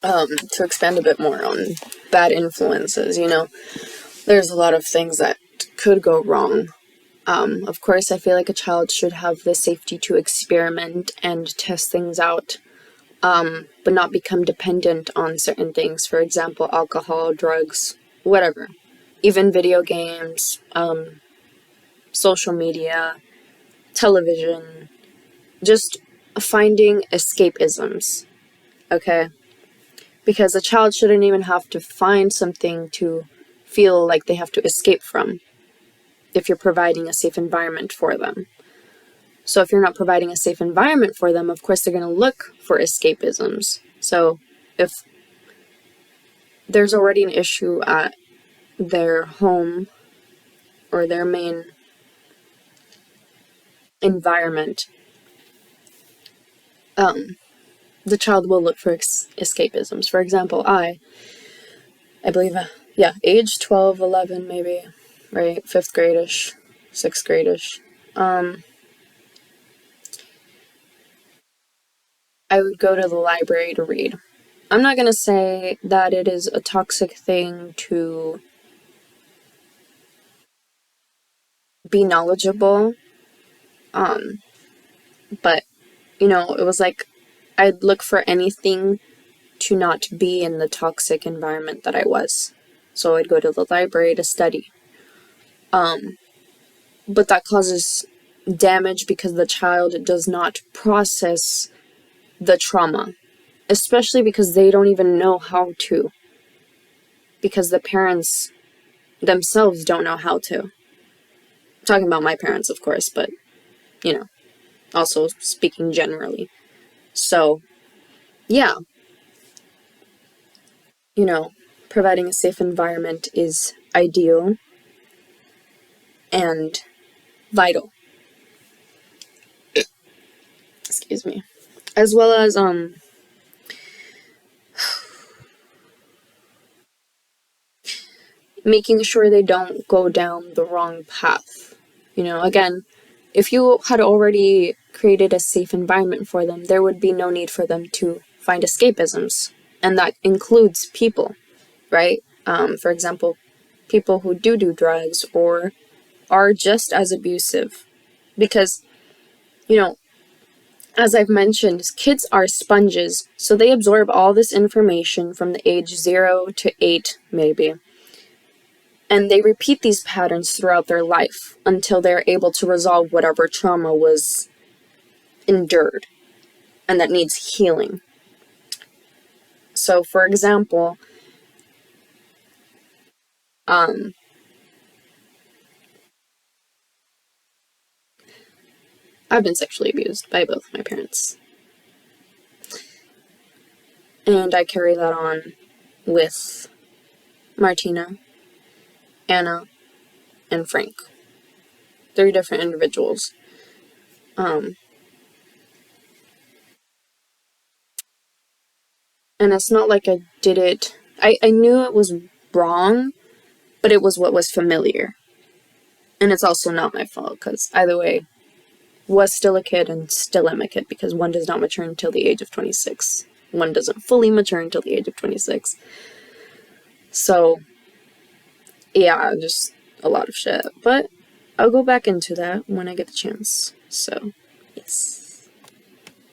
to expand a bit more on bad influences, there's a lot of things that could go wrong. Of course, I feel like a child should have the safety to experiment and test things out, but not become dependent on certain things. For example, alcohol, drugs, whatever. Even video games, social media, television, just finding escapisms, okay? Because a child shouldn't even have to find something to feel like they have to escape from if you're providing a safe environment for them. So if you're not providing a safe environment for them, of course they're going to look for escapisms. So if there's already an issue at their home or their main environment, the child will look for escapisms. For example, I believe, age 12, 11 maybe, right? 5th grade-ish, 6th grade-ish. I would go to the library to read. I'm not going to say that it is a toxic thing to be knowledgeable, but, it was like I'd look for anything to not be in the toxic environment that I was. So I'd go to the library to study. But that causes damage because the child does not process the trauma, especially because they don't even know how to, because the parents themselves don't know how to. I'm talking about my parents, of course, but, also speaking generally. So, yeah, providing a safe environment is ideal and vital. Excuse me. As well as, making sure they don't go down the wrong path. Again, if you had already created a safe environment for them, there would be no need for them to find escapisms. And that includes people, right? For example, people who do drugs or are just as abusive. Because, as I've mentioned, kids are sponges, so they absorb all this information from the age 0 to 8, maybe. And they repeat these patterns throughout their life until they're able to resolve whatever trauma was endured and that needs healing. So, for example, I've been sexually abused by both my parents. And I carry that on with Martina, Anna, and Frank. 3 different individuals. And it's not like I did it. I knew it was wrong, but it was what was familiar. And it's also not my fault, because either way, was still a kid and still am a kid, because one does not mature until the age of 26. One doesn't fully mature until the age of 26. So, yeah, just a lot of shit. But I'll go back into that when I get the chance. So, yes.